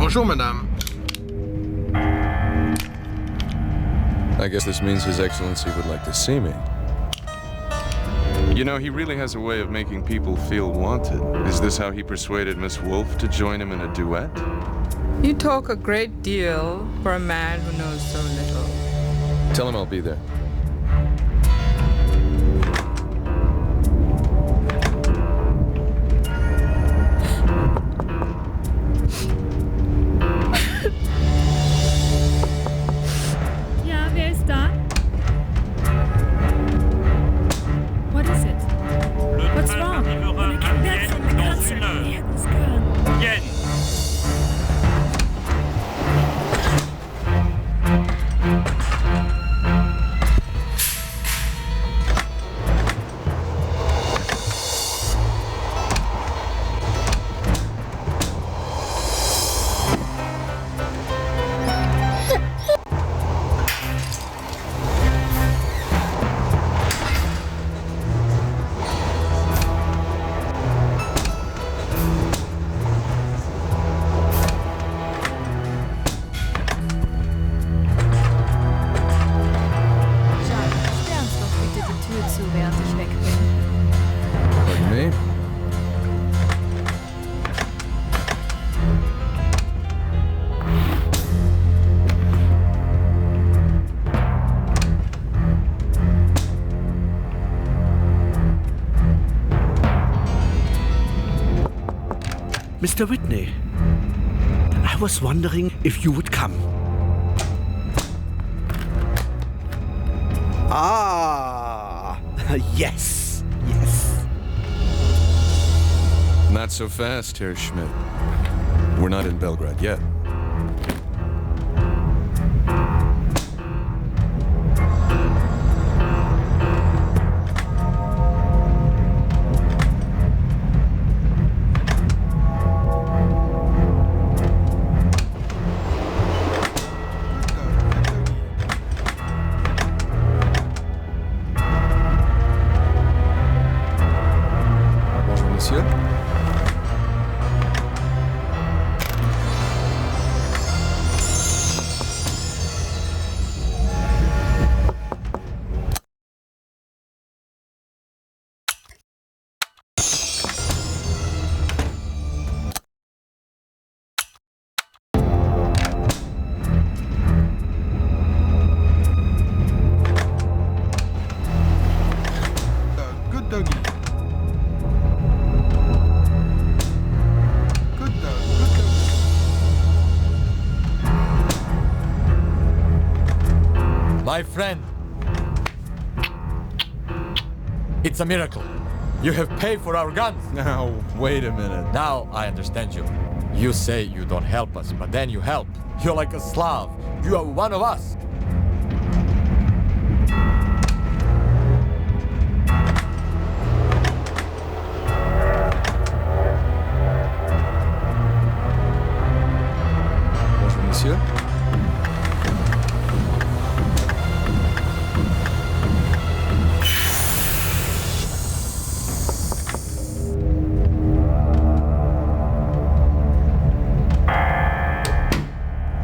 Bonjour, madame. I guess this means His Excellency would like to see me. You know, he really has a way of making people feel wanted. Is this how he persuaded Miss Wolf to join him in a duet? You talk a great deal for a man who knows so little. Tell him I'll be there. Ja, wer ist da? What is it? What's wrong? When I came back from the concert, my head was gone. Mr. Whitney, I was wondering if you would come. Ah, yes. Not so fast, Herr Schmidt. We're not in Belgrade yet. My friend, it's a miracle. You have paid for our guns. Now, wait a minute. Now I understand you. You say you don't help us, but then you help. You're like a Slav. You are one of us. Bonjour, monsieur.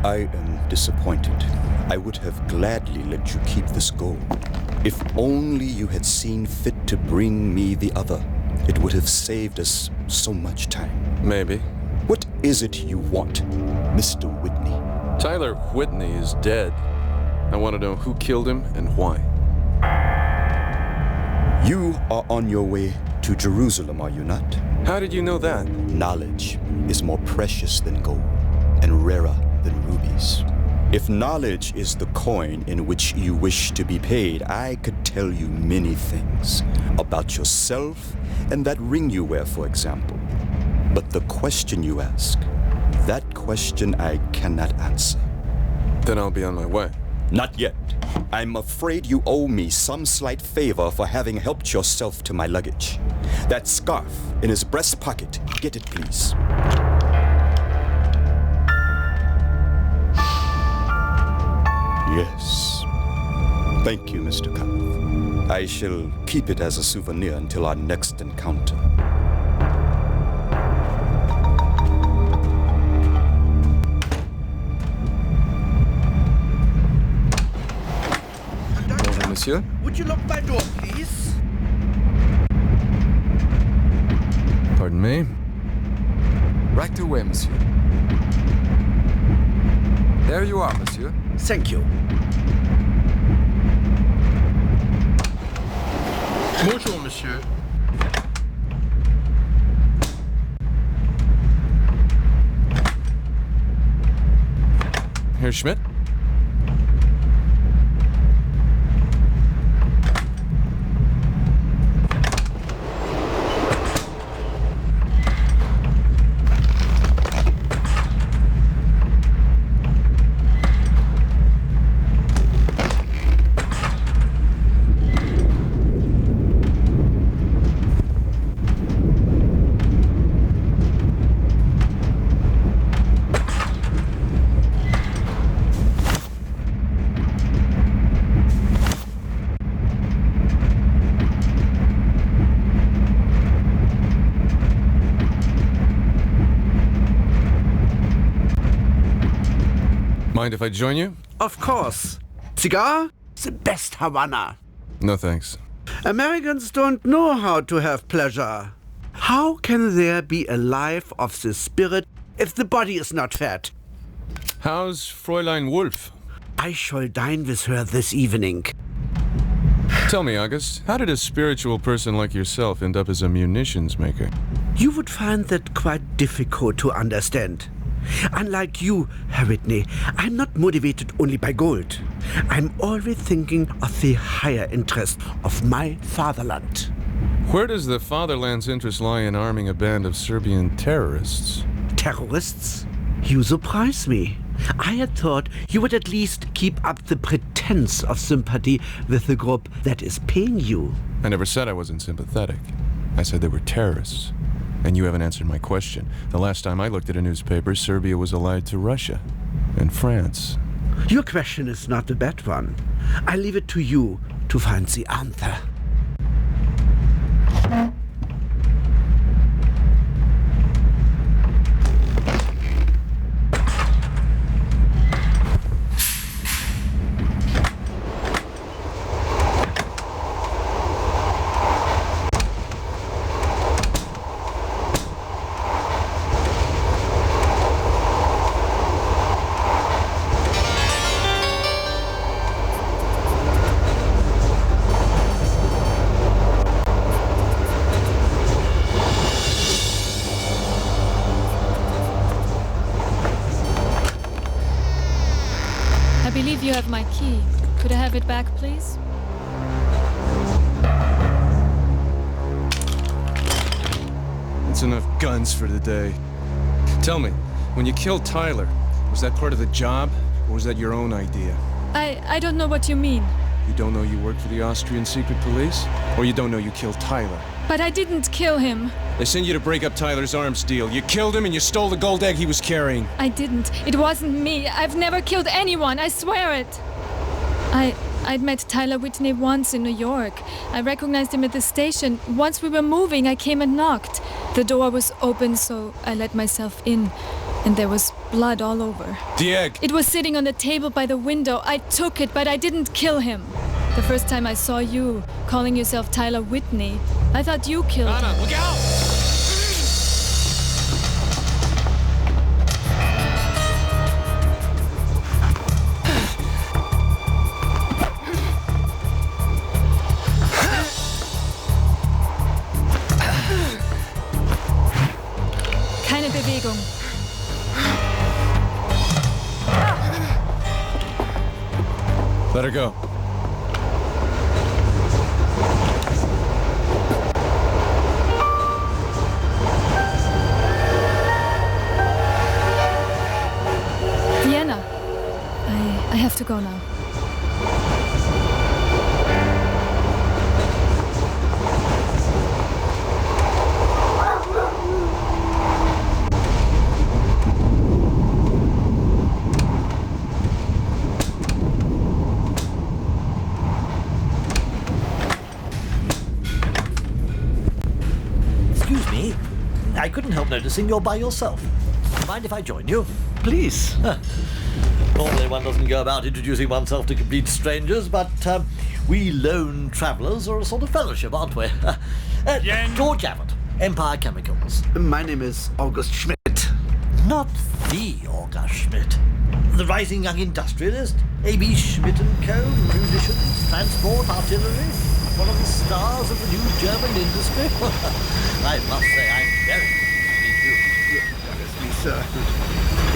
I am disappointed. I would have gladly let you keep this gold. If only you had seen fit to bring me the other. It would have saved us so much time. Maybe. What is it you want, Mr. Whitney? Tyler Whitney is dead. I want to know who killed him and why. You are on your way to Jerusalem, are you not? How did you know that? Knowledge is more precious than gold and rarer than rubies. If knowledge is the coin in which you wish to be paid, I could tell you many things about yourself and that ring you wear, for example. But the question you ask, that question I cannot answer. Then I'll be on my way. Not yet. I'm afraid you owe me some slight favor for having helped yourself to my luggage. That scarf in his breast pocket. Get it, please. Yes. Thank you, Mr. Cath. I shall keep it as a souvenir until our next encounter. monsieur? Would you lock my door, please? Pardon me? Right away, monsieur. There you are, monsieur. Thank you. Bonjour, monsieur. Herr Schmidt? Mind if I join you? Of course. Cigar? The best Havana. No thanks. Americans don't know how to have pleasure. How can there be a life of the spirit if the body is not fed? How's Fräulein Wolf? I shall dine with her this evening. Tell me, August, how did a spiritual person like yourself end up as a munitions maker? You would find that quite difficult to understand. Unlike you, Herr Whitney, I'm not motivated only by gold. I'm always thinking of the higher interest of my fatherland. Where does the fatherland's interest lie in arming a band of Serbian terrorists? Terrorists? You surprise me. I had thought you would at least keep up the pretense of sympathy with the group that is paying you. I never said I wasn't sympathetic. I said they were terrorists. And you haven't answered my question. The last time I looked at a newspaper, Serbia was allied to Russia and France. Your question is not a bad one. I leave it to you to find the answer. I believe you have my key. Could I have it back, please? That's enough guns for today. Tell me, when you killed Tyler, was that part of the job, or was that your own idea? I don't know what you mean. You don't know you work for the Austrian secret police? Or you don't know you killed Tyler? But I didn't kill him. They sent you to break up Tyler's arms deal. You killed him and you stole the gold egg he was carrying. I didn't. It wasn't me. I've never killed anyone. I swear it. I'd met Tyler Whitney once in New York. I recognized him at the station. Once we were moving, I came and knocked. The door was open, so I let myself in. And there was blood all over. The egg! It was sitting on the table by the window. I took it, but I didn't kill him. The first time I saw you, calling yourself Tyler Whitney, I thought you killed him. Anna, look out! Keine Bewegung. Let her go. Vienna. I have to go now. Excuse me, I couldn't help noticing you're by yourself. Mind if I join you? Please. Normally one doesn't go about introducing oneself to complete strangers, but we lone travellers are a sort of fellowship, aren't we? George Abbot, Empire Chemicals. My name is August Schmidt. Not the August Schmidt. The rising young industrialist, A.B. Schmidt and Co., munitions, transport, artillery, one of the stars of the new German industry. I must say I'm very pleased to meet you. Honestly, sir,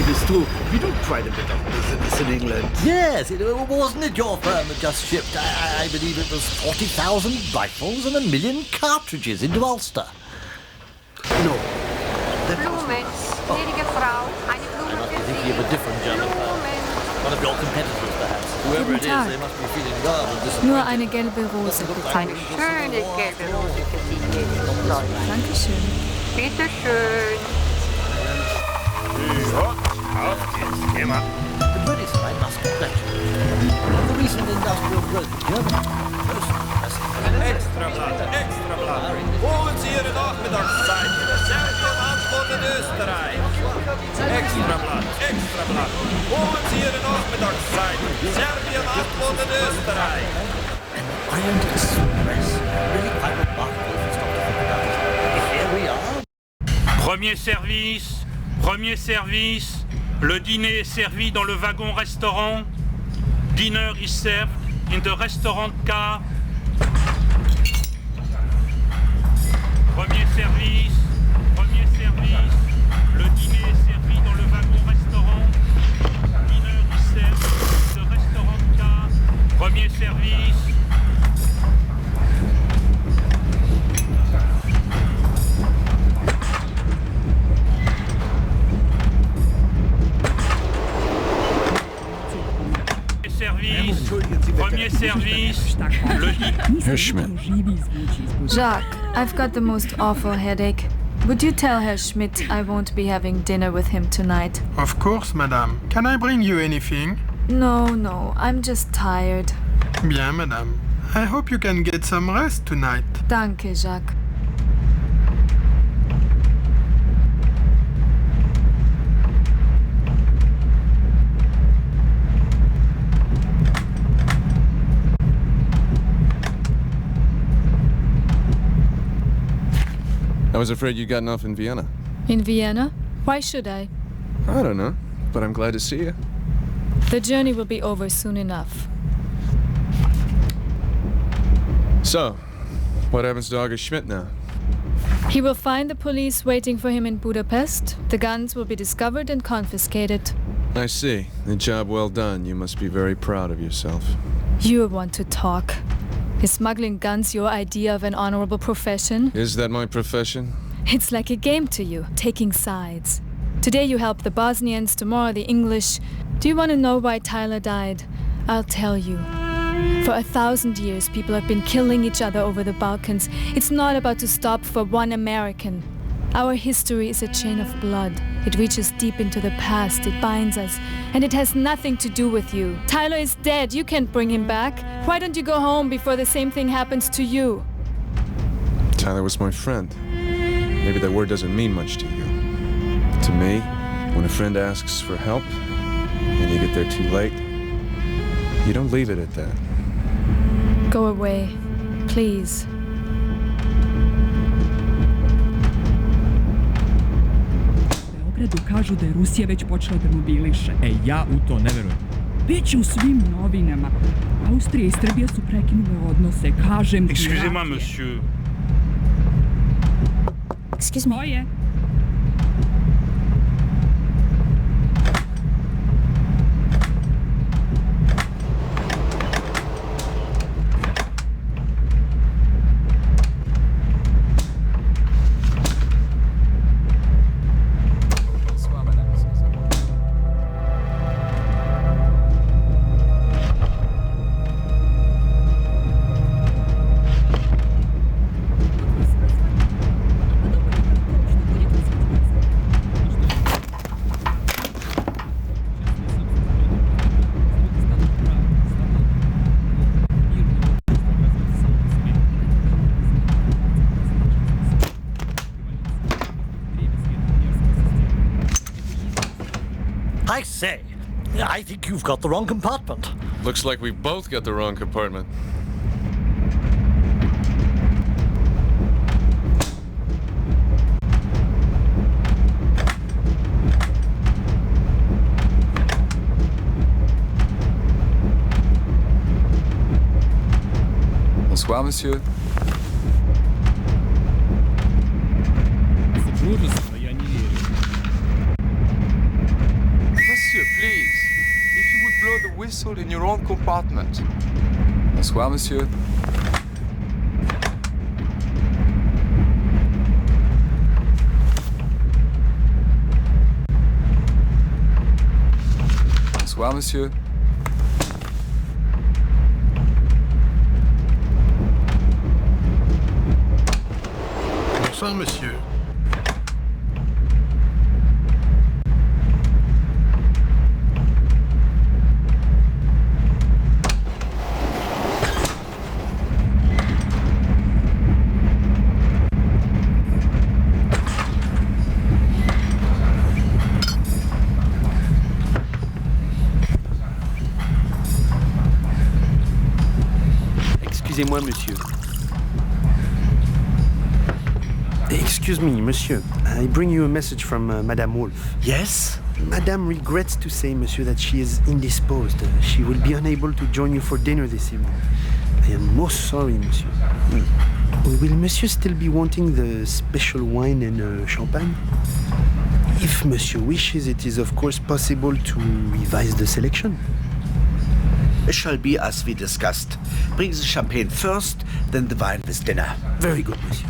it is true. We do quite a bit of business in England. Yes, wasn't it your firm that just shipped, I believe it was 40,000 rifles and 1 million cartridges into Ulster? No. Blumen, gnädige Frau, eine Blume I für think Sie. you have a different German firm. One of your competitors, perhaps. Whoever it is, they must be feeling rather disappointed. Nur eine gelbe Rose, bitte. Eine schöne gelbe Rose für Sie, gnädiges Fräulein. Dankeschön. Bitte schön. The British I must congratulate. The recent industrial growth in Germany. Most impressive. Extra Blatt. Holen Sie Ihre Nachmittagszeit. Serbien antwortet Österreich. Extra Blatt. Holen Sie Ihre Nachmittagszeit. Serbien antwortet Österreich. An Orient Express. Really quite remarkable if you stop to think about it. Here we are. Premier service. Le dîner est servi dans le wagon-restaurant. Dinner is served in the restaurant car. Premier service. Le dîner est servi dans le wagon-restaurant. Dinner is served in the restaurant car. Premier service. Premier service. Herr Schmidt. Jacques, I've got the most awful headache. Would you tell Herr Schmidt I won't be having dinner with him tonight? Of course, madame. Can I bring you anything? No, I'm just tired. Bien, madame. I hope you can get some rest tonight. Danke, Jacques. I was afraid you'd gotten off in Vienna. In Vienna? Why should I? I don't know, but I'm glad to see you. The journey will be over soon enough. So, what happens to August Schmidt now? He will find the police waiting for him in Budapest. The guns will be discovered and confiscated. I see. A job well done. You must be very proud of yourself. You want to talk. Is smuggling guns your idea of an honorable profession? Is that my profession? It's like a game to you, taking sides. Today you help the Bosnians, tomorrow the English. Do you want to know why Tyler died? I'll tell you. For 1,000 years, people have been killing each other over the Balkans. It's not about to stop for one American. Our history is a chain of blood. It reaches deep into the past, it binds us, and it has nothing to do with you. Tyler is dead, you can't bring him back. Why don't you go home before the same thing happens to you? Tyler was my friend. Maybe that word doesn't mean much to you. To me, when a friend asks for help, and you get there too late, you don't leave it at that. Go away, please. Kažu da je Rusija već počela da mobiliše. Ja u to ne verujem. Biće u svim novinama. Austrija i Srbija su prekinule odnose. Kažem ti. Excusez-moi, monsieur. Excuse me. Moje. I say, I think you've got the wrong compartment. Looks like we both got the wrong compartment. Bonsoir, monsieur. Monsieur, please. If you would blow the whistle in your own compartment. Bonsoir, monsieur. Bonsoir, monsieur. Bonsoir, monsieur. Excusez-moi, monsieur. Excuse me, monsieur. I bring you a message from Madame Wolf. Yes? Madame regrets to say, monsieur, that she is indisposed. She will be unable to join you for dinner this evening. I am most sorry, monsieur. Will monsieur still be wanting the special wine and champagne? If monsieur wishes, it is of course possible to revise the selection. It shall be as we discussed. Bring the champagne first, then the wine with dinner. Very good, monsieur.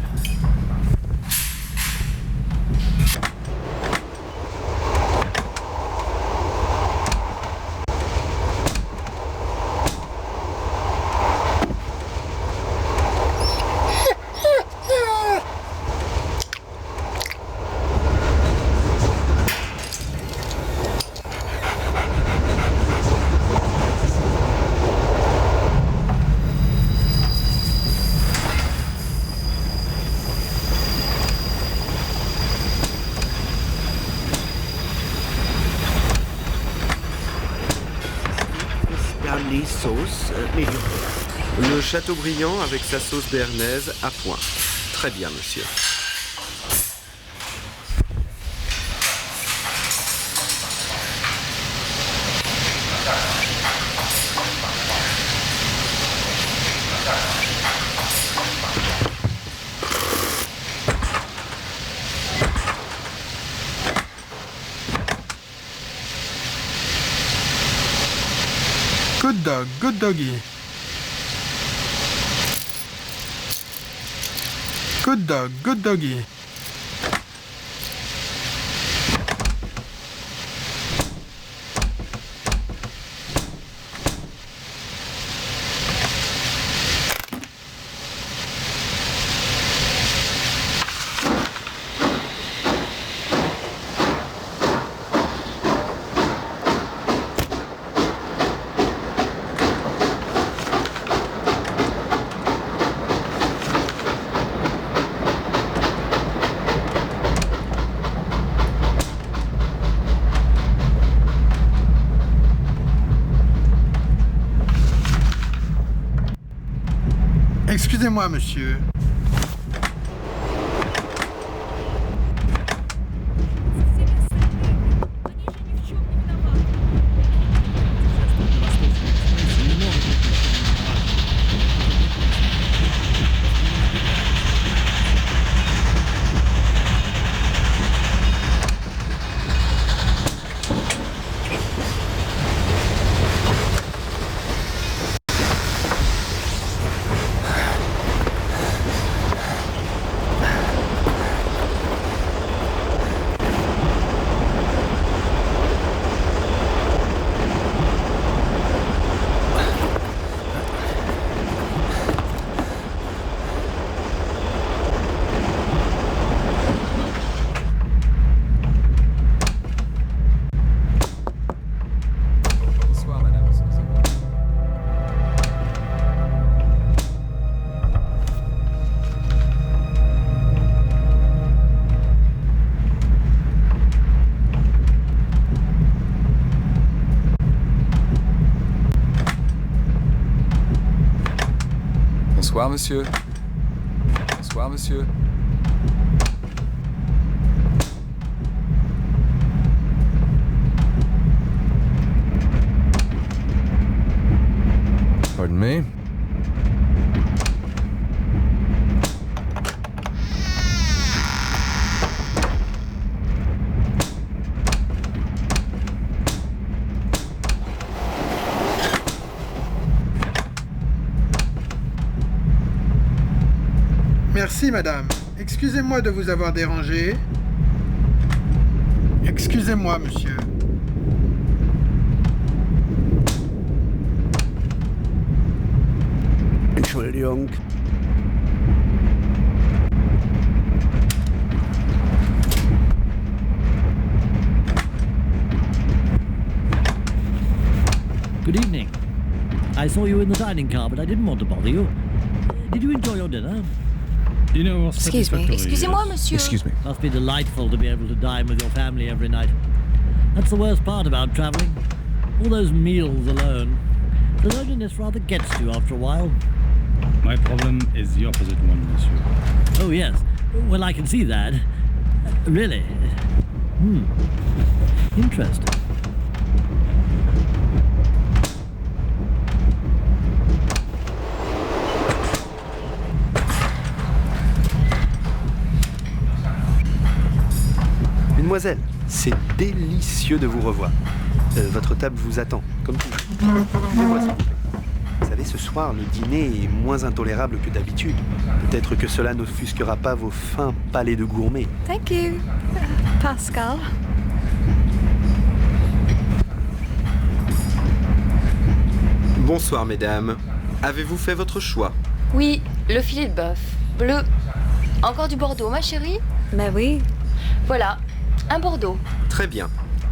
Sauce, medium. Le Châteaubriand avec sa sauce béarnaise à point. Très bien, monsieur. Good dog, good doggy. Good dog, good doggy. Excusez-moi, monsieur. Bonsoir, monsieur. Bonsoir, monsieur. Pardon me? Merci, madame. Excusez-moi de vous avoir dérangé. Excusez-moi, monsieur. Entschuldigung. Good evening. I saw you in the dining car, but I didn't want to bother you. Did you enjoy your dinner? Dinner was Excuse me. satisfactory. Excusez-moi, monsieur. Excuse me. Must be delightful to be able to dine with your family every night. That's the worst part about travelling. All those meals alone. The loneliness rather gets to you after a while. My problem is the opposite one, monsieur. Oh, yes. Well, I can see that. Really? Interesting. Mademoiselle, c'est délicieux de vous revoir. Votre table vous attend, comme toujours. Suivez-moi, s'il vous plaît. Vous savez, ce soir, le dîner est moins intolérable que d'habitude. Peut-être que cela n'offusquera pas vos fins palais de gourmets. Thank you, Pascal. Bonsoir, mesdames. Avez-vous fait votre choix? Oui, le filet de bœuf. Bleu. Encore du Bordeaux, ma chérie? Ben oui. Voilà, un Bordeaux. Très bien.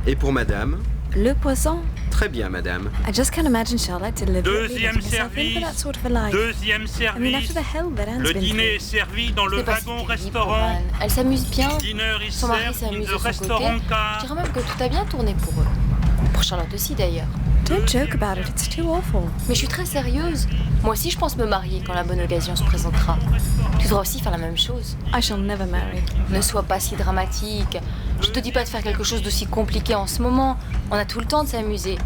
Et pour madame? Le poisson. Très bien, madame. I just can't imagine Charlotte deliberately Deuxième letting herself in for that sort of a life. Deuxième I mean, after service. the hell that Anne's Le been dîner est through. servi dans le C'est pas si wagon terrible pour restaurant. Anne. Elle s'amuse bien. Dinner is Son mari served in s'amuse the de son côté. restaurant Je car. dirais même que tout a bien tourné pour eux. Pour Charlotte aussi d'ailleurs. Don't joke about it, it's too awful. Mais je suis très sérieuse. Moi aussi je pense me marier quand la bonne occasion se présentera. Tu devras aussi faire la même chose. I shall never marry. Ne sois pas si dramatique. Je te dis pas de faire quelque chose d'aussi compliqué en ce moment. On a tout le temps de s'amuser.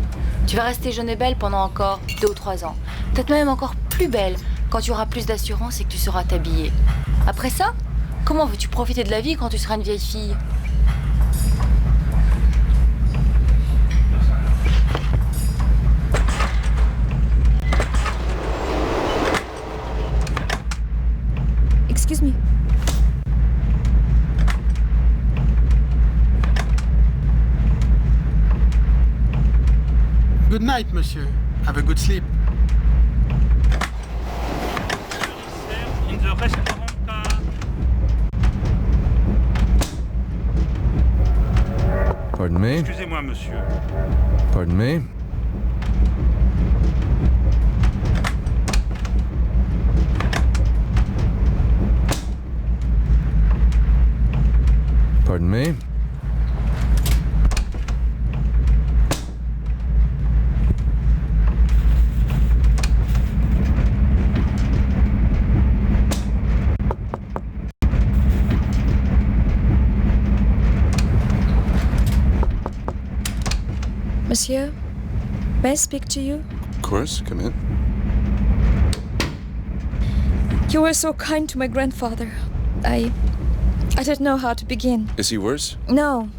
Tu vas rester jeune et belle pendant encore 2 ou 3 ans. Peut-être même encore plus belle quand tu auras plus d'assurance et que tu sauras t'habiller. Après ça, comment veux-tu profiter de la vie quand tu seras une vieille fille ? Excuse me. Good night, monsieur. Have a good sleep. In the restaurant car. Pardon me? Excusez-moi, monsieur. Pardon me? Pardon me? Monsieur, may I speak to you? Of course, come in. You were so kind to my grandfather. I don't know how to begin. Is he worse? No,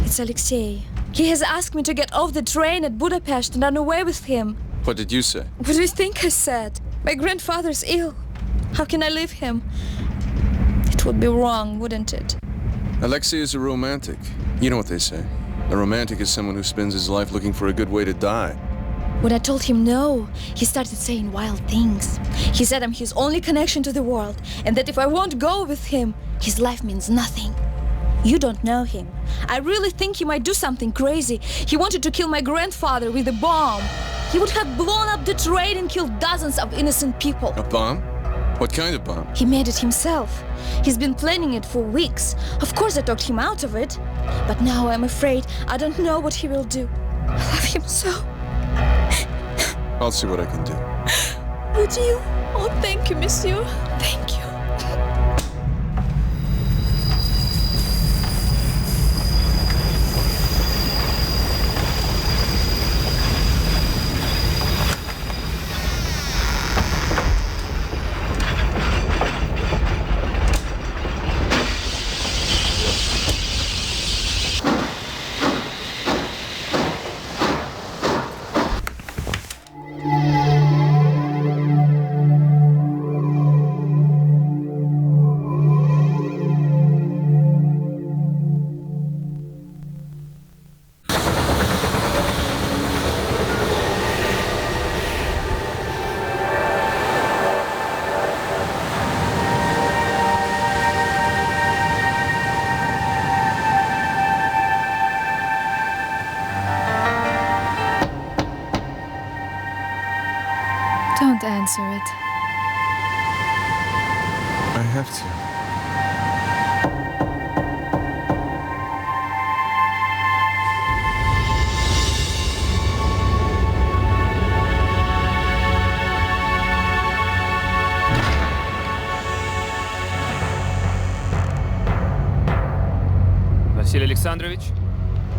it's Alexei. He has asked me to get off the train at Budapest and run away with him. What did you say? What do you think I said? My grandfather's ill. How can I leave him? It would be wrong, wouldn't it? Alexei is a romantic. You know what they say. A romantic is someone who spends his life looking for a good way to die. When I told him no, he started saying wild things. He said I'm his only connection to the world, and that if I won't go with him, his life means nothing. You don't know him. I really think he might do something crazy. He wanted to kill my grandfather with a bomb. He would have blown up the train and killed dozens of innocent people. A bomb? What kind of bomb? He made it himself. He's been planning it for weeks. Of course I talked him out of it. But now I'm afraid I don't know what he will do. I love him so. I'll see what I can do. Would you? Oh, thank you, monsieur. Thank you. Don't answer it. I have to. Василий Александрович,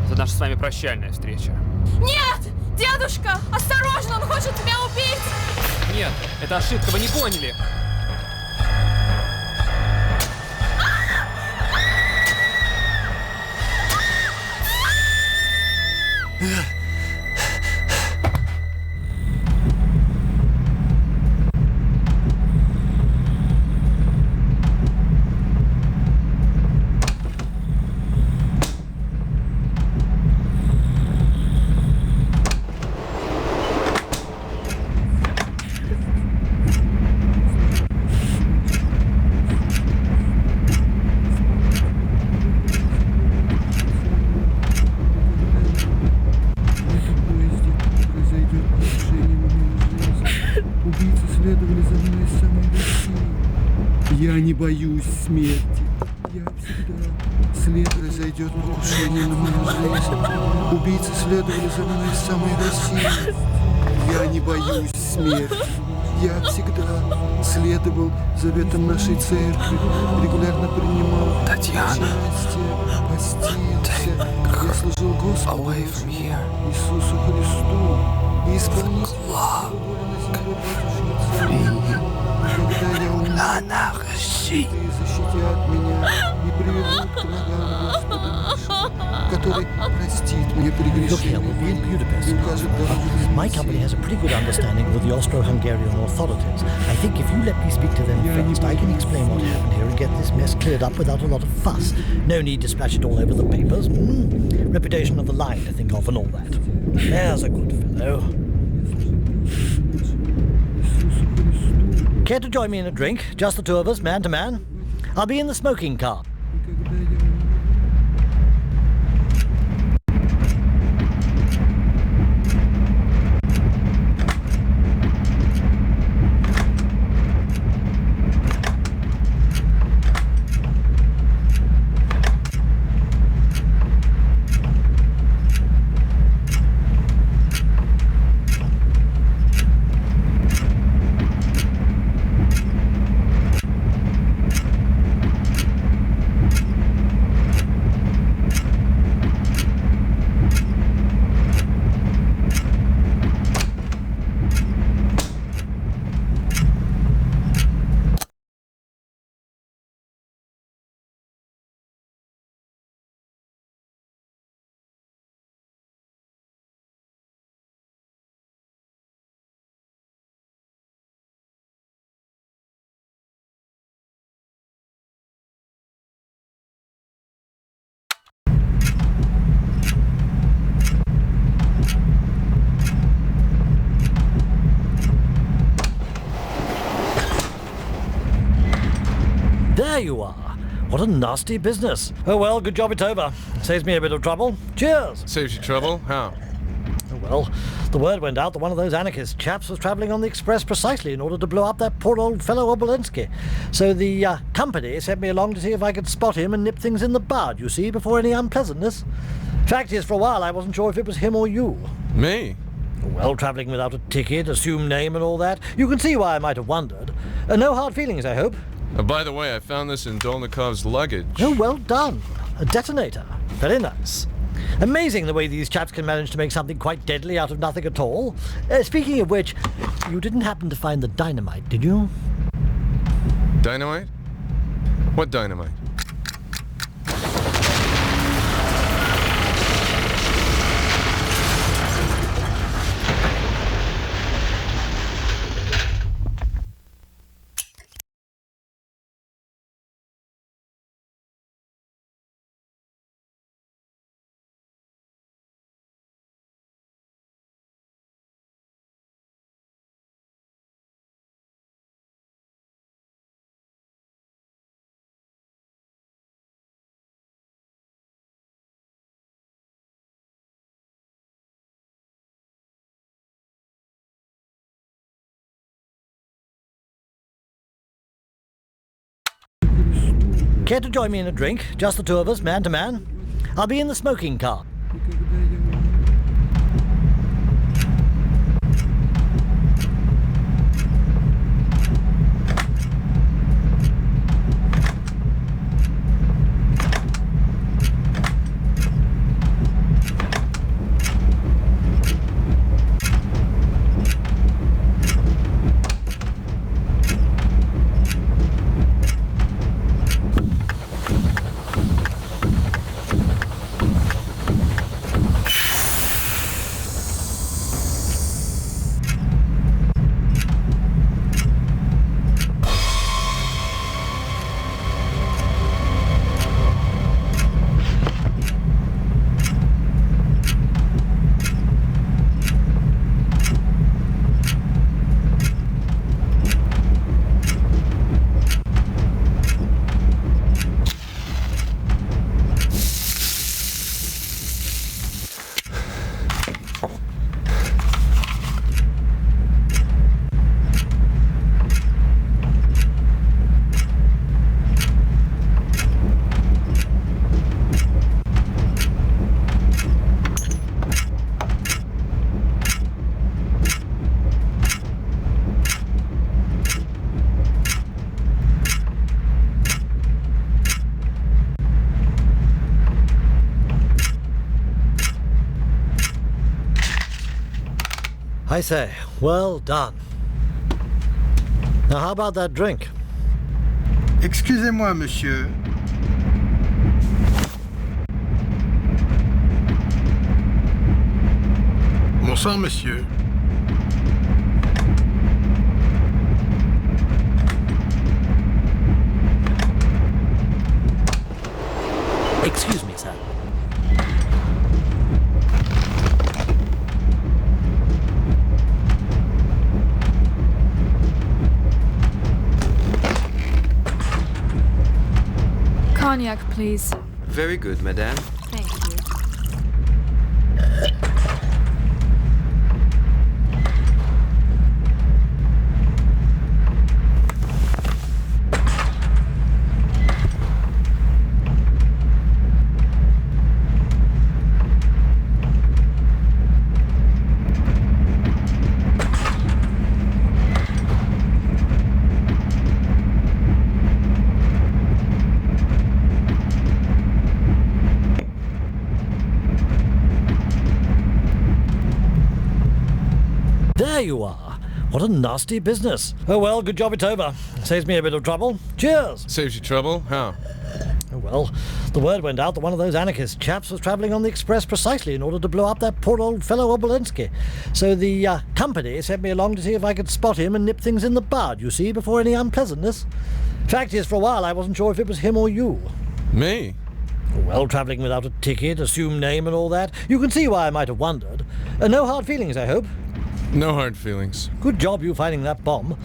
это наша с вами прощальная встреча. Нет! Дедушка! Осторожно, он хочет тебя убить! Нет, это ошибка, вы не поняли. Я не боюсь смерти. Я всегда. След произойдет покушение на мою жизнь. Убийцы следовали за мной из самой России. Я не боюсь смерти. Я всегда следовал заветам нашей церкви, регулярно принимал участие, постился. Я служил Господу Иисусу Христу и исполнителю когда я умру, ты защити от меня и приведу к ногам Господа нашего, который простит мне прегрешения и укажет дорогу. My company has a pretty good understanding with the Austro-Hungarian authorities. I think if you let me speak to them first, I can explain what happened here and get this mess cleared up without a lot of fuss. No need to splash it all over the papers. Reputation of the line to think of and all that. There's a good fellow. Care to join me in a drink? Just the two of us, man to man? I'll be in the smoking car. There you are. What a nasty business. Oh well, good job it's over. Saves me a bit of trouble. Cheers. Saves you trouble? How? Oh well, the word went out that one of those anarchist chaps was travelling on the express precisely in order to blow up that poor old fellow Obolensky. So the company sent me along to see if I could spot him and nip things in the bud, you see, before any unpleasantness. Fact is, for a while I wasn't sure if it was him or you. Me? Well, travelling without a ticket, assumed name and all that. You can see why I might have wondered. No hard feelings, I hope. By the way, I found this in Dolnikov's luggage. Oh, well done. A detonator. Very nice. Amazing the way these chaps can manage to make something quite deadly out of nothing at all. Speaking of which, you didn't happen to find the dynamite, did you? Dynamite? What dynamite? Care to join me in a drink? Just the two of us, man to man? I'll be in the smoking car. I say, well done. Now how about that drink? Excusez-moi, monsieur. Bonsoir, monsieur. Excuse me, sir. Cognac, please. Very good, madame. Thank you. There you are. What a nasty business. Oh well, good job it's over. Saves me a bit of trouble. Cheers. Saves you trouble? How? Oh well, the word went out that one of those anarchist chaps was travelling on the express precisely in order to blow up that poor old fellow Obolensky. So the company sent me along to see if I could spot him and nip things in the bud, you see, before any unpleasantness. Fact is, for a while I wasn't sure if it was him or you. Me? Well, travelling without a ticket, assumed name and all that. You can see why I might have wondered. No hard feelings, I hope. No hard feelings. Good job you finding that bomb.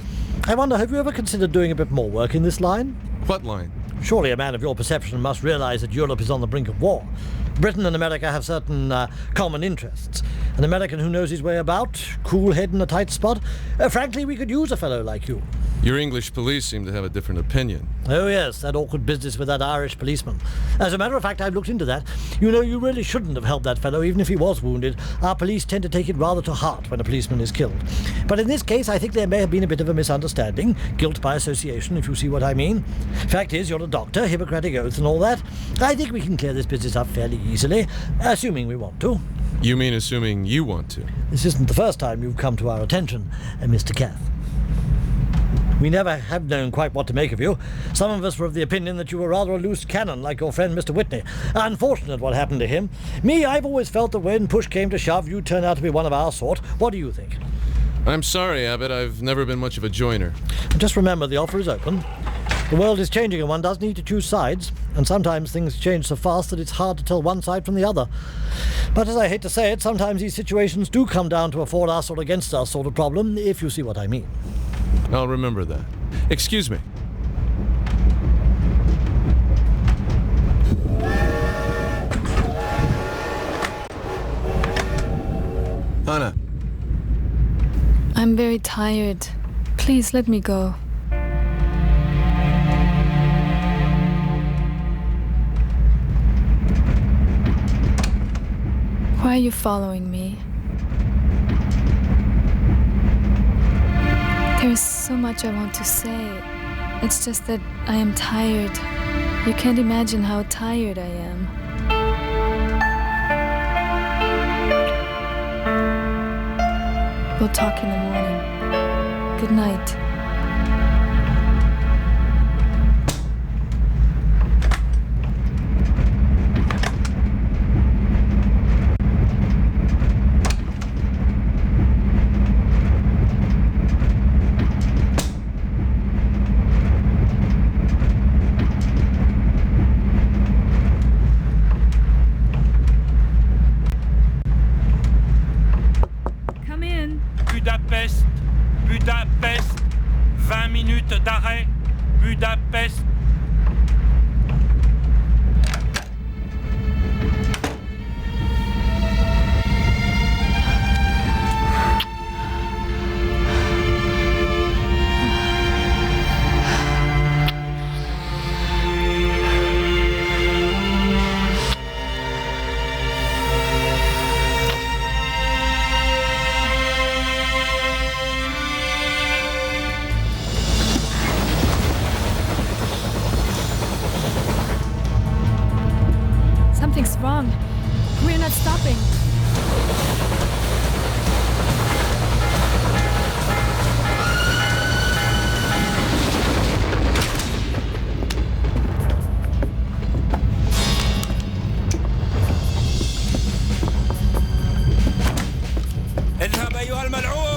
I wonder, have you ever considered doing a bit more work in this line? What line? Surely a man of your perception must realise that Europe is on the brink of war. Britain and America have certain common interests. An American who knows his way about, cool head in a tight spot. Frankly, we could use a fellow like you. Your English police seem to have a different opinion. Oh yes, that awkward business with that Irish policeman. As a matter of fact, I've looked into that. You know, you really shouldn't have helped that fellow, even if he was wounded. Our police tend to take it rather to heart when a policeman is killed. But in this case, I think there may have been a bit of a misunderstanding. Guilt by association, if you see what I mean. Fact is, you're a doctor, Hippocratic oath and all that. I think we can clear this business up fairly easily, assuming we want to. You mean assuming you want to? This isn't the first time you've come to our attention, Mr. Cath. We never have known quite what to make of you. Some of us were of the opinion that you were rather a loose cannon, like your friend Mr. Whitney. Unfortunate what happened to him. Me, I've always felt that when push came to shove, you'd turn out to be one of our sort. What do you think? I'm sorry, Abbott. I've never been much of a joiner. Just remember, the offer is open. The world is changing and one does need to choose sides. And sometimes things change so fast that it's hard to tell one side from the other. But as I hate to say it, sometimes these situations do come down to a for us or against us sort of problem, if you see what I mean. I'll remember that. Excuse me. Anna. I'm very tired. Please let me go. Why are you following me? There is so much I want to say. It's just that I am tired. You can't imagine how tired I am. We'll talk in the morning. Good night. Budapest, 20 minutes d'arrêt, Budapest. Something's wrong. We're not stopping. اذهب أيها الملعون!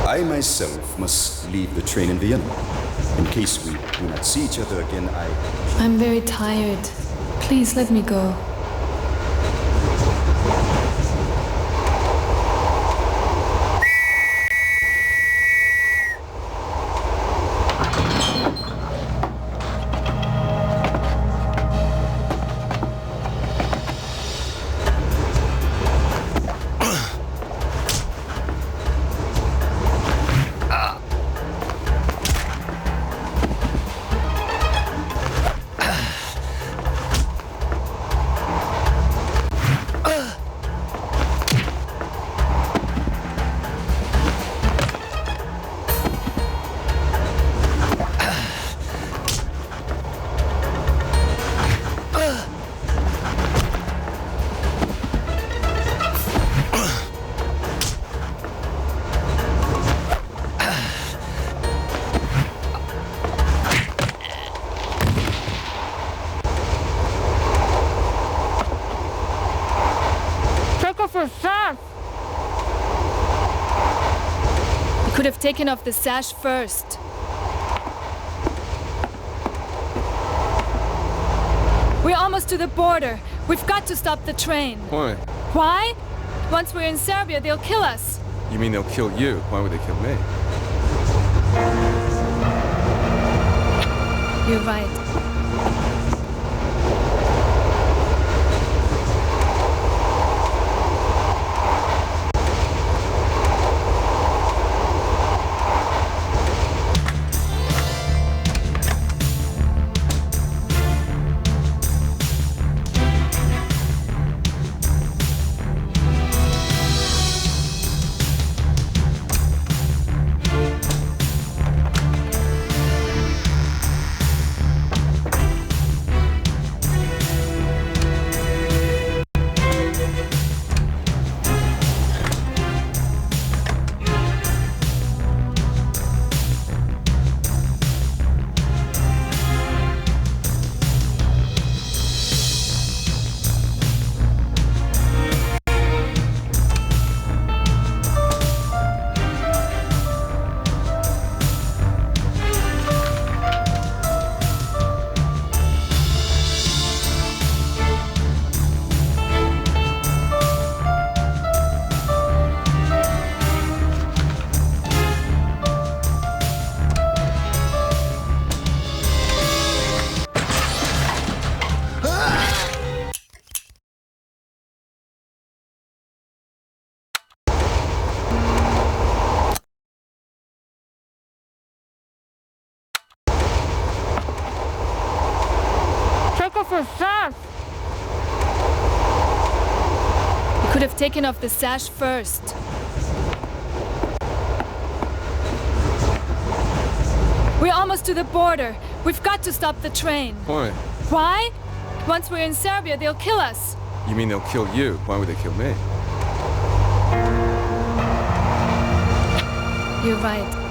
I myself must leave the train in Vienna. In case we do not see each other again, I'm very tired. Please let me go. could have taken off the sash first. We're almost to the border. We've got to stop the train. Why? Why? Once we're in Serbia, they'll kill us. You mean they'll kill you? Why would they kill me? You're right. You could have taken off the sash first. We're almost to the border. We've got to stop the train. Why? Why? Once we're in Serbia, they'll kill us. You mean they'll kill you? Why would they kill me? You're right.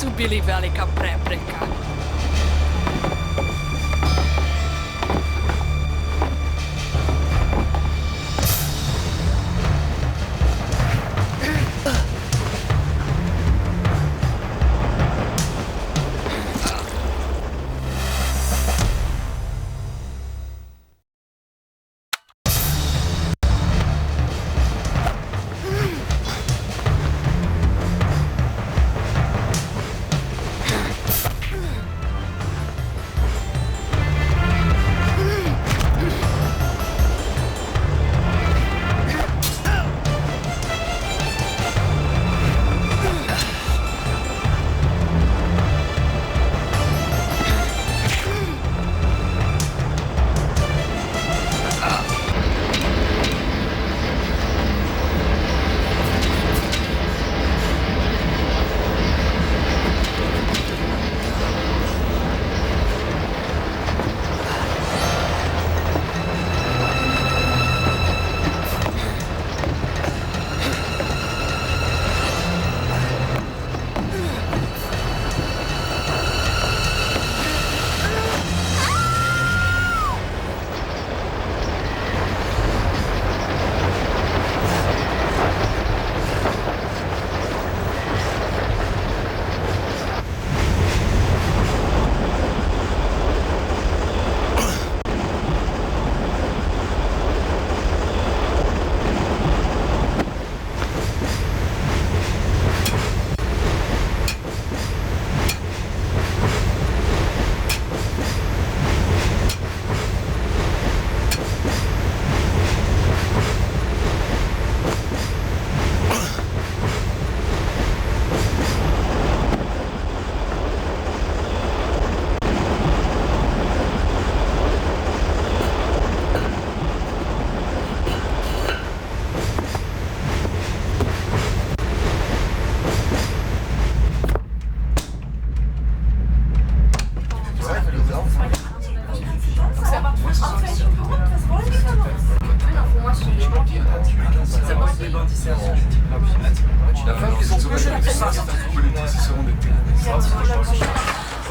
su bili velika prepreka.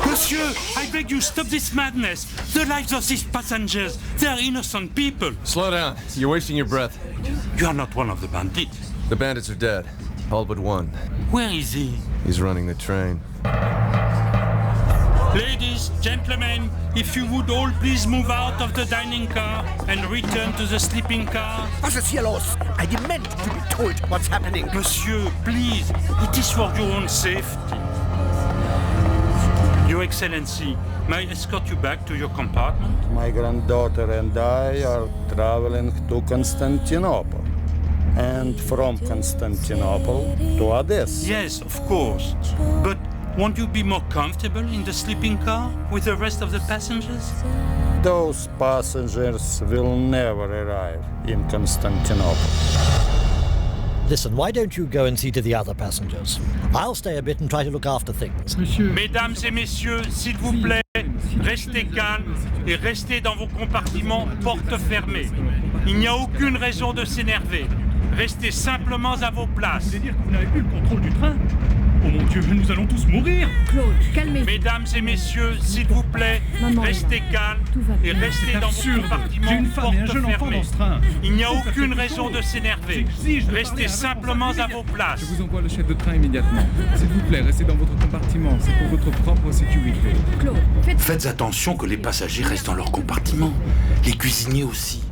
Monsieur, I beg you, stop this madness. The lives of these passengers, they are innocent people. Slow down. You're wasting your breath. You are not one of the bandits. The bandits are dead. All but one. Where is he? He's running the train. Ladies, gentlemen, if you would all please move out of the dining car and return to the sleeping car. Was ist hier los? I demand to be told what's happening. Monsieur, please, it is for your own safety. Your Excellency, may I escort you back to your compartment? My granddaughter and I are traveling to Constantinople. And from Constantinople to Odessa. Yes, of course. But won't you be more comfortable in the sleeping car with the rest of the passengers? Those passengers will never arrive in Constantinople. Listen, why don't you go and see to the other passengers? I'll stay a bit and try to look after things. Mesdames et messieurs, s'il vous plaît, restez calmes et restez dans vos compartiments, portes fermées. Il n'y a aucune raison de s'énerver. Restez simplement à vos places. Vous voulez dire que vous n'avez plus le contrôle du train? Oh mon Dieu, nous allons tous mourir. Claude, calmez-vous. Mesdames et messieurs, s'il vous plaît, restez calmes et restez dans vos compartiments, J'ai une femme et un jeune enfant fermées. dans ce train. Il n'y a aucune raison de s'énerver. Restez simplement à vos places. Je vous envoie le chef de train immédiatement. S'il vous plaît, restez dans votre compartiment. C'est pour votre propre sécurité. Claude, faites attention que les passagers restent dans leur compartiment. Les cuisiniers aussi.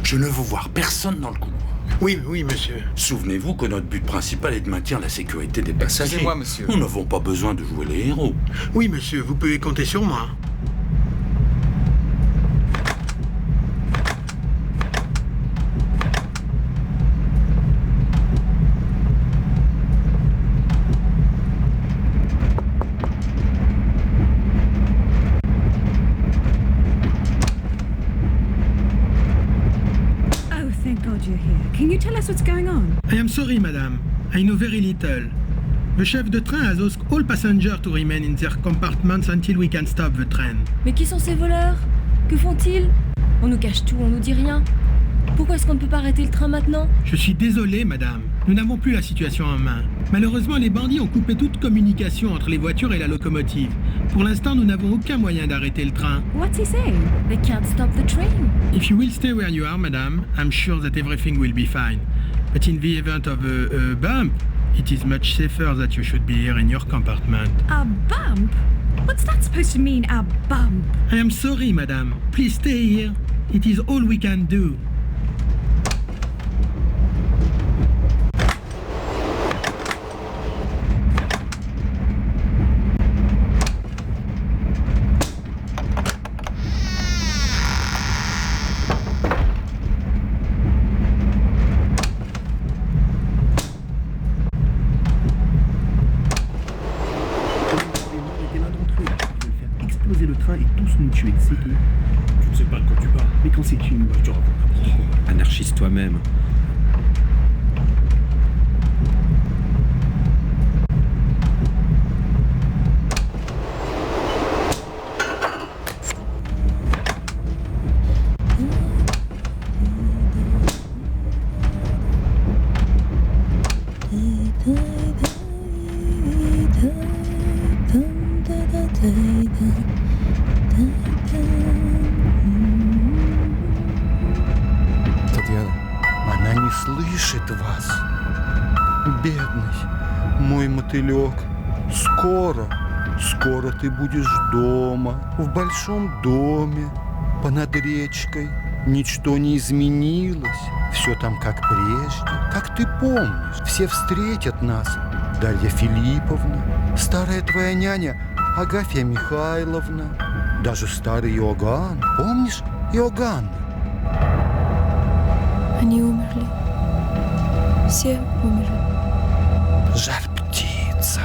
Je ne veux voir personne dans le couloir. Oui, oui, monsieur. Souvenez-vous que notre but principal est de maintenir la sécurité des passagers. Excusez-moi, monsieur. Nous n'avons pas besoin de jouer les héros. Oui, monsieur, vous pouvez compter sur moi. Can you tell us what's going on? I am sorry, madame. I know very little. The chef de train has asked all passengers to remain in their compartments until we can stop the train. Mais qui sont ces voleurs? Que font-ils? On nous cache tout, on nous dit rien. Pourquoi est-ce qu'on ne peut pas arrêter le train maintenant? Je suis désolé, madame. Nous n'avons plus la situation en main. Malheureusement, les bandits ont coupé toute communication entre les voitures et la locomotive. Pour l'instant, nous n'avons aucun moyen d'arrêter le train. What's he saying? They can't stop the train. If you will stay where you are, madame, I'm sure that everything will be fine. But in the event of a bump, it is much safer that you should be here in your compartment. A bump? What's that supposed to mean, a bump? I am sorry, madame. Please stay here. It is all we can do. tuer, c'est tout. Tu ne sais pas de quoi tu parles. Mais quand c'est une... Je te raconte n'importe quoi. Anarchiste toi-même. Вас, бедный мой мотылек, скоро ты будешь дома, в большом доме, понад речкой. Ничто не изменилось, все там как прежде, как ты помнишь. Все встретят нас, Дарья Филипповна, старая твоя няня Агафья Михайловна, даже старый Иоганн. Помнишь Иоганн? Они умерли. Все умерли. Жар-птица.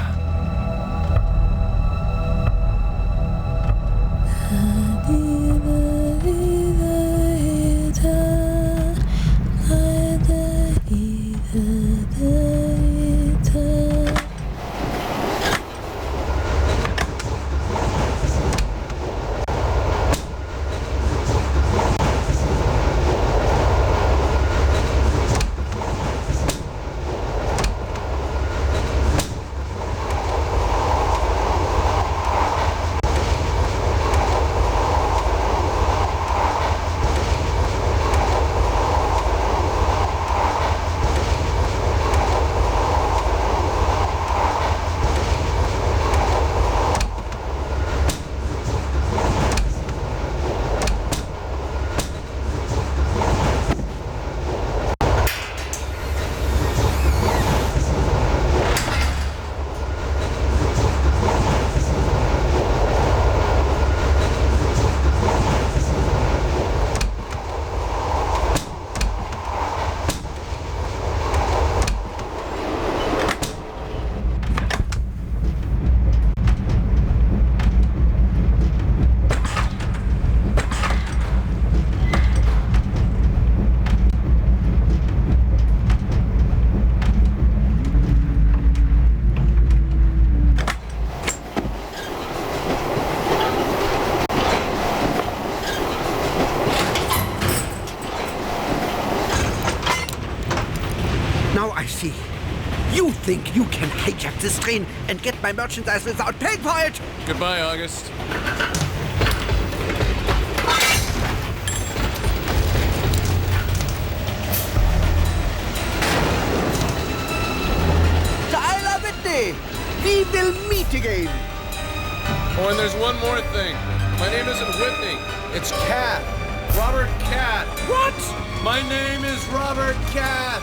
You think you can hijack this train and get my merchandise without paying for it? Goodbye, August. Tyler Whitney, we will meet again. Oh, and there's one more thing. My name isn't Whitney. It's Cath. Robert Cath. What? My name is Robert Cath.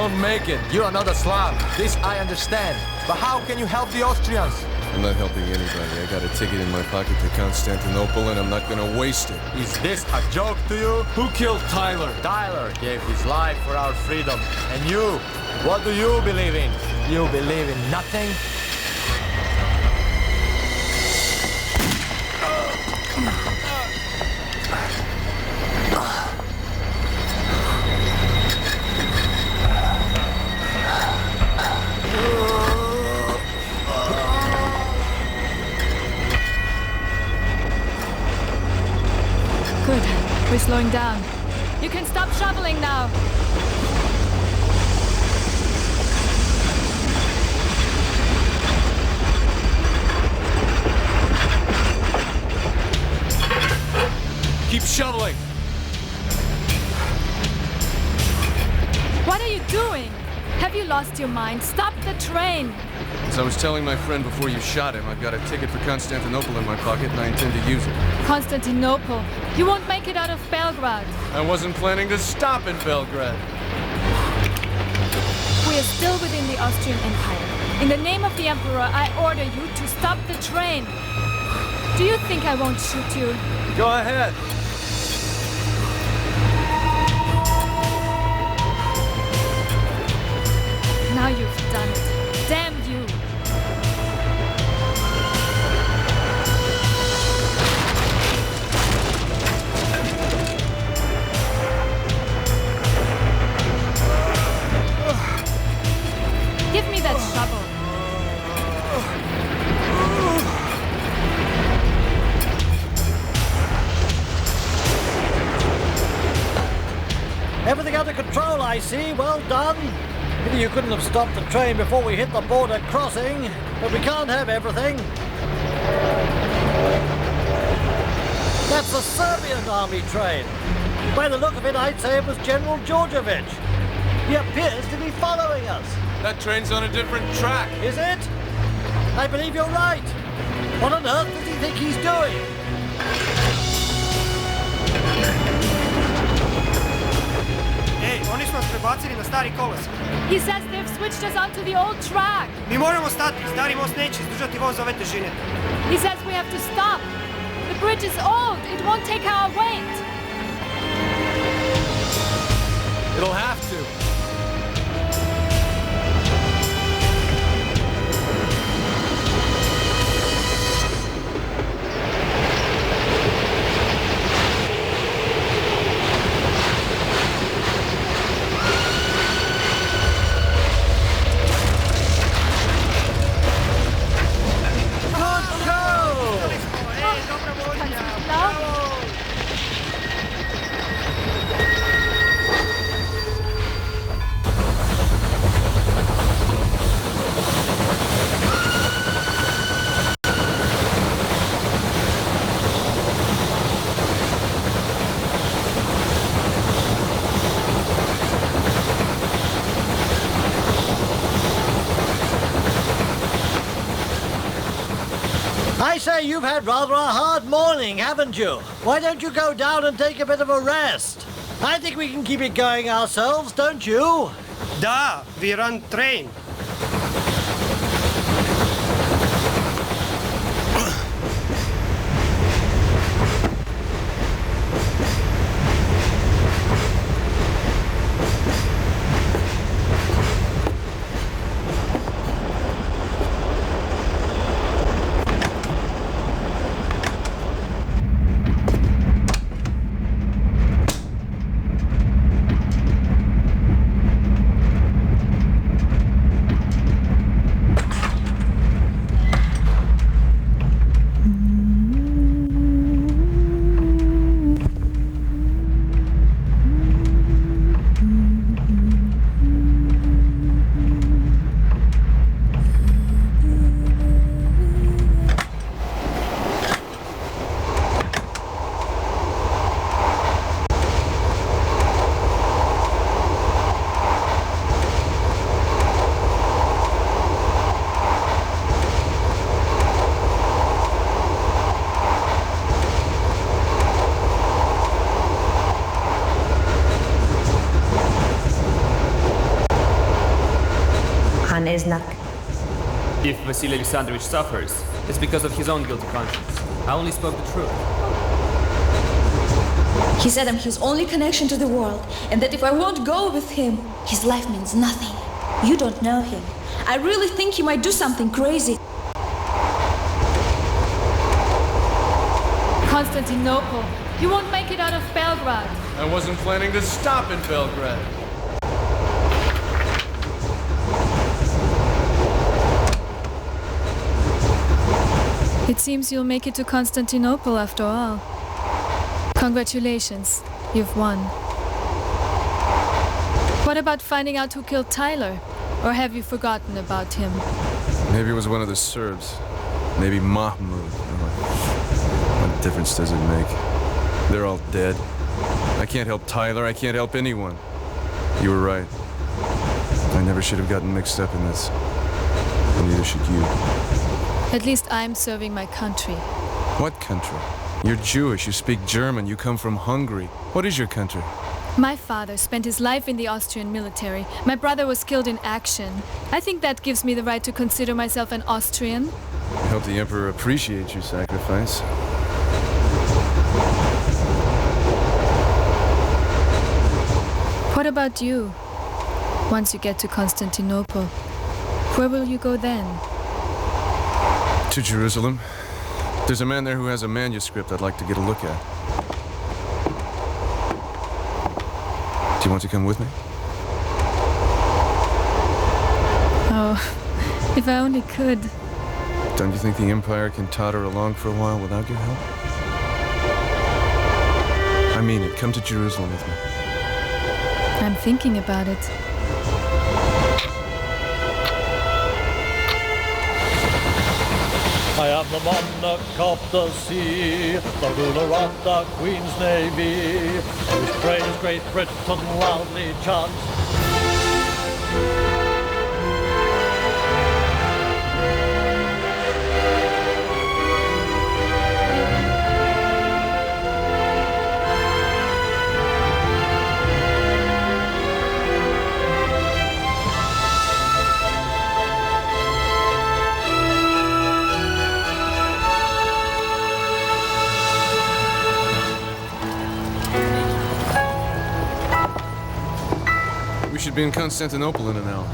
won't make it. You are not a Slav. This I understand. But how can you help the Austrians? I'm not helping anybody. I got a ticket in my pocket to Constantinople, and I'm not gonna waste it. Is this a joke to you? Who killed Tyler? Tyler gave his life for our freedom. And you? What do you believe in? You believe in nothing? Good. We're slowing down. You can stop shoveling now. Keep shoveling. What are you doing? Have you lost your mind? Stop the train! As I was telling my friend before you shot him, I've got a ticket for Constantinople in my pocket and I intend to use it. Constantinople? You won't make it out of Belgrade. I wasn't planning to stop in Belgrade. We are still within the Austrian Empire. In the name of the Emperor, I order you to stop the train. Do you think I won't shoot you? Go ahead. Now you've done it. Damn you! Give me that shovel. Everything under control, I see. Well done. Pity you couldn't have stopped the train before we hit the border crossing, but we can't have everything. That's the Serbian army train. By the look of it, I'd say it was General Georgievich. He appears to be following us. That train's on a different track. Is it? I believe you're right. What on earth does he think he's doing? Oni su nas prebacili na stari kolosijek. He says they've switched us onto the old track. Mi moramo stati. Stari most neće izdržati voz ove težine. He says we have to stop. The bridge is old. It won't take our weight. It'll have to. I say you've had rather a hard morning, haven't you? Why don't you go down and take a bit of a rest? I think we can keep it going ourselves, don't you? Da, we run train. Khan is not. If Vasily Alexandrovich suffers, it's because of his own guilty conscience. I only spoke the truth. He said I'm his only connection to the world, and that if I won't go with him, his life means nothing. You don't know him. I really think he might do something crazy. Constantinople. You won't make it out of Belgrade. I wasn't planning to stop in Belgrade. It seems you'll make it to Constantinople after all. Congratulations, you've won. What about finding out who killed Tyler? Or have you forgotten about him? Maybe it was one of the Serbs. Maybe Mahmud. What difference does it make? They're all dead. I can't help Tyler, I can't help anyone. You were right. I never should have gotten mixed up in this. And neither should you. At least I'm serving my country. What country? You're Jewish, you speak German, you come from Hungary. What is your country? My father spent his life in the Austrian military. My brother was killed in action. I think that gives me the right to consider myself an Austrian. I hope the Emperor appreciates your sacrifice. What about you? Once you get to Constantinople, where will you go then? To Jerusalem. There's a man there who has a manuscript I'd like to get a look at. Do you want to come with me? Oh, if I only could. Don't you think the Empire can totter along for a while without your help? I mean it. Come to Jerusalem with me. I'm thinking about it. I am the monarch of the sea, the ruler of the Queen's Navy, whose praise Great Britain loudly chants. We should be in Constantinople in an hour.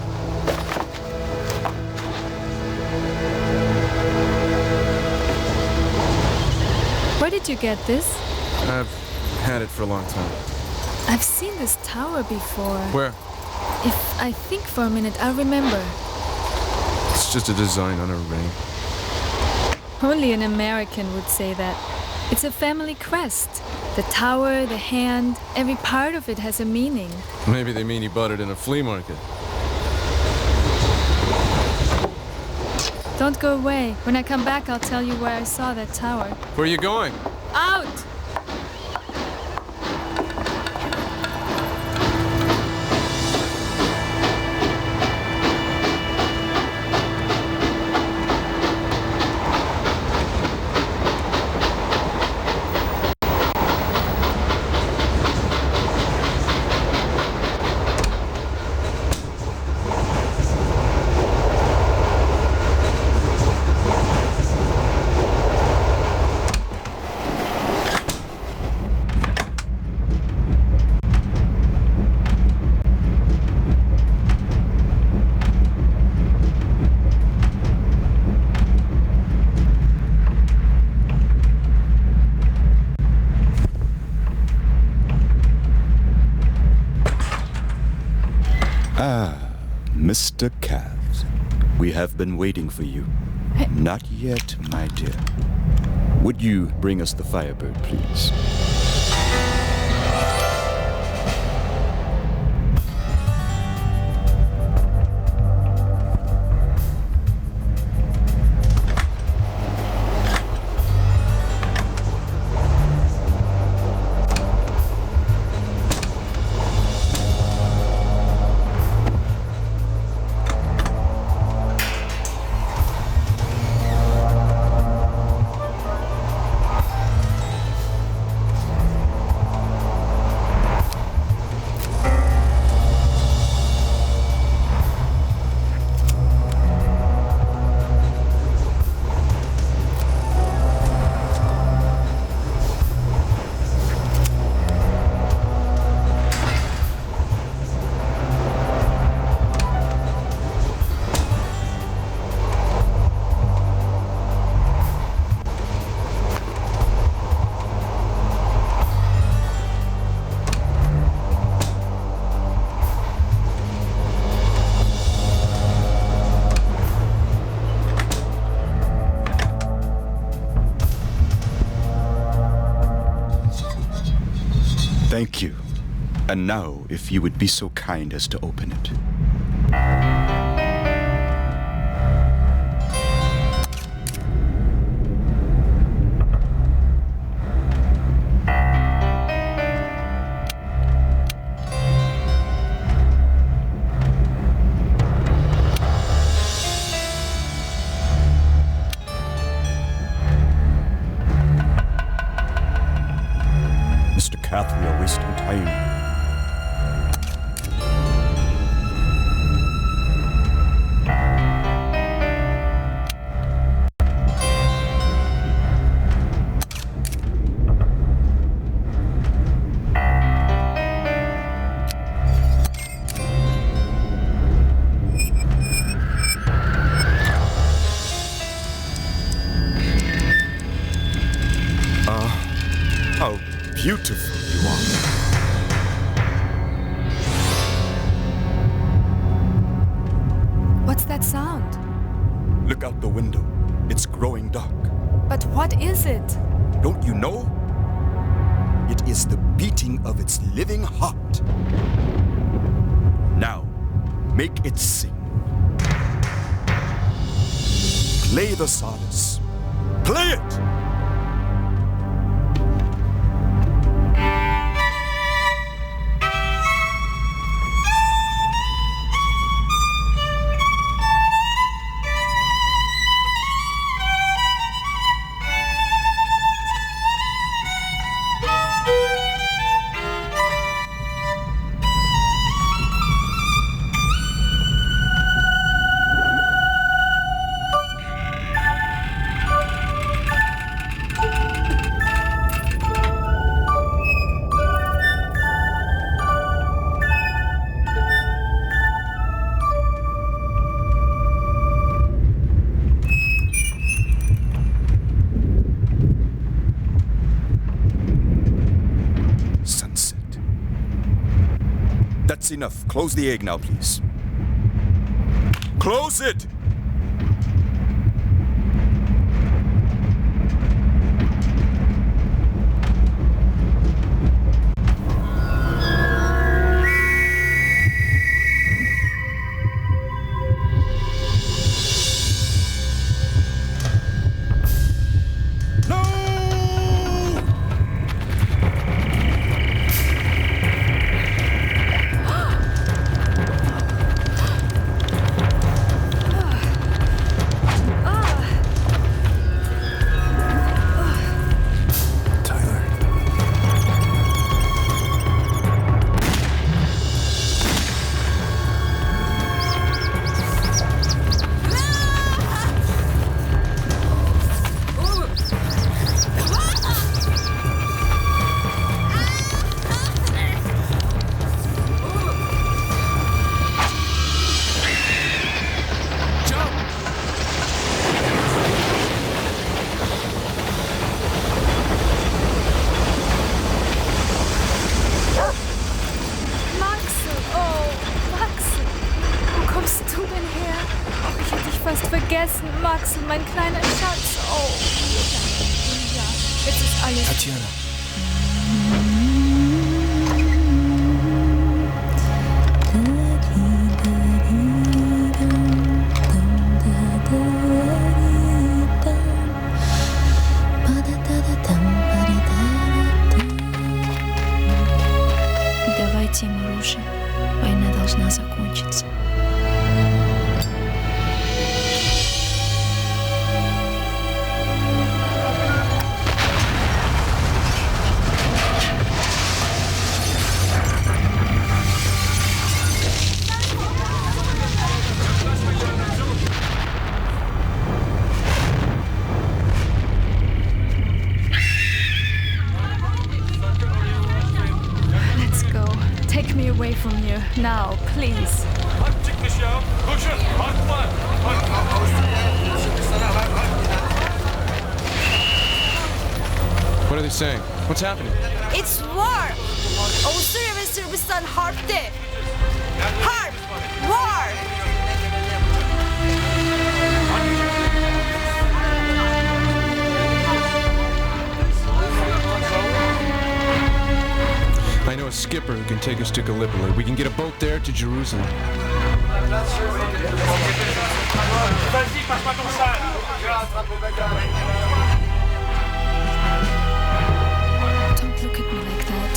Where did you get this? I've had it for a long time. I've seen this tower before. Where? If I think for a minute, I'll remember. It's just a design on a ring. Only an American would say that. It's a family crest. The tower, the hand, every part of it has a meaning. Maybe they mean he bought it in a flea market. Don't go away. When I come back, I'll tell you where I saw that tower. Where are you going? Out! Mr. Cath, we have been waiting for you. Not yet, my dear. Would you bring us the Firebird, please? Thank you. And now, if you would be so kind as to open it. Mr. Cath, we are wasting time. How beautiful you are. What's that sound? Look out the window. It's growing dark. But what is it? Don't you know? It is the beating of its living heart. Now, make it sing. Play the solace. Play it! That's enough. Close the egg now, please. Close it! Vergessen, Max, mein kleiner Schatz. Oh. Ja, jetzt ist alles. Tatjana. Давайте им оружие. Война должна закончиться. Away from here now, please. What are they saying? What's happening? It's war! Avusturya ve Sırbistan harpte! Harp! War! I shipper who can take us to Gallipoli. We can get a boat there to Jerusalem. Vas-y, passe-moi ton sac. Don't look at me like that.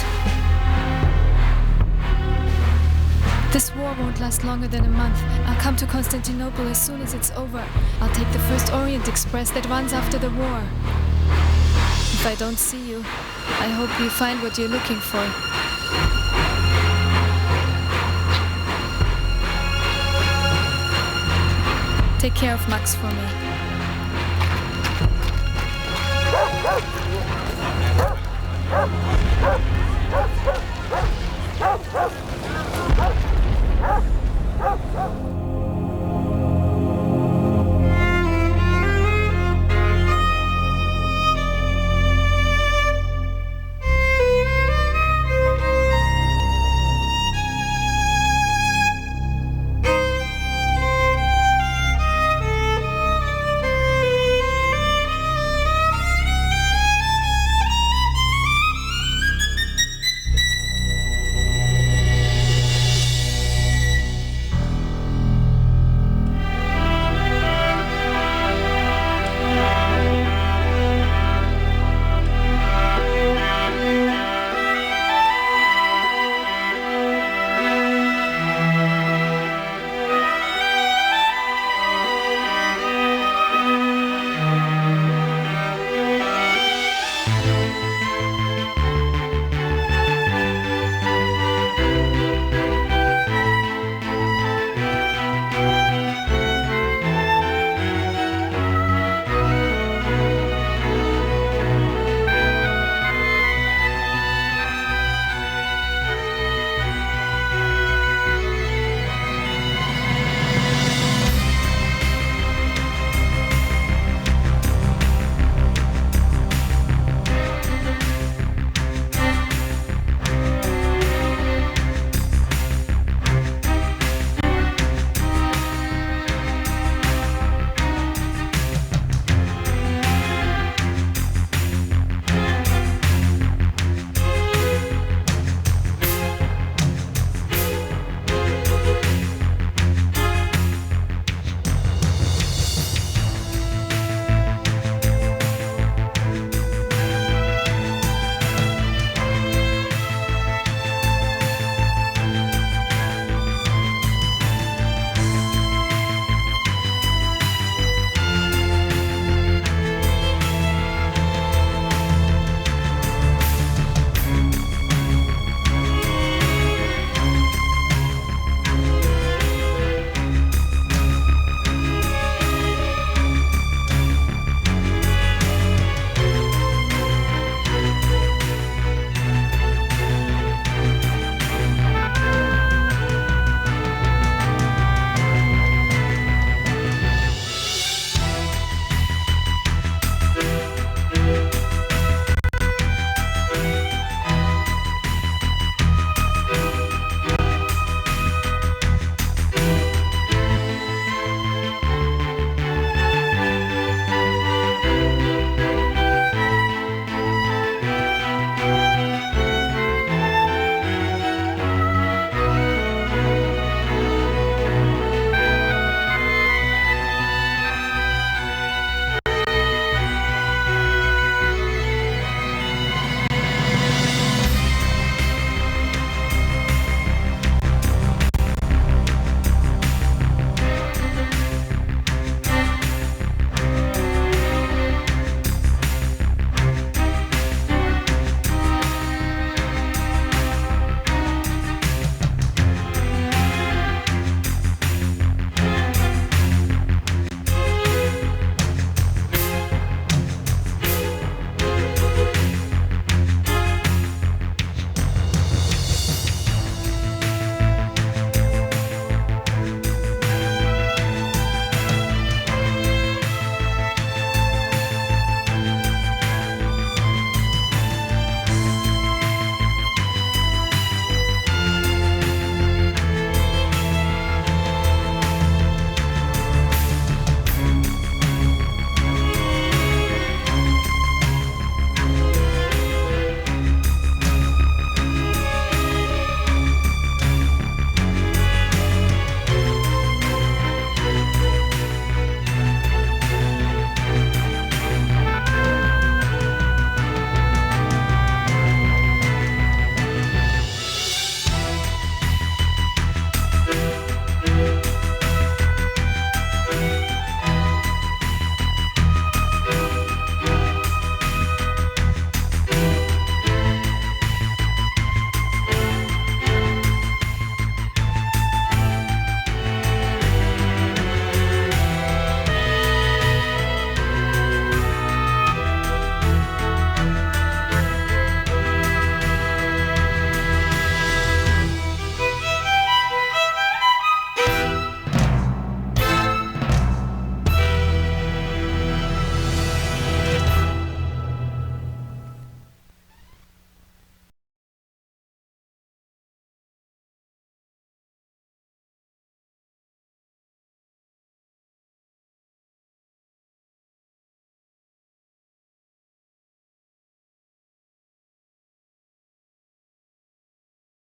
This war won't last longer than a month. I'll come to Constantinople as soon as it's over. I'll take the first Orient Express that runs after the war. If I don't see you, I hope you find what you're looking for. Take care of Max for me.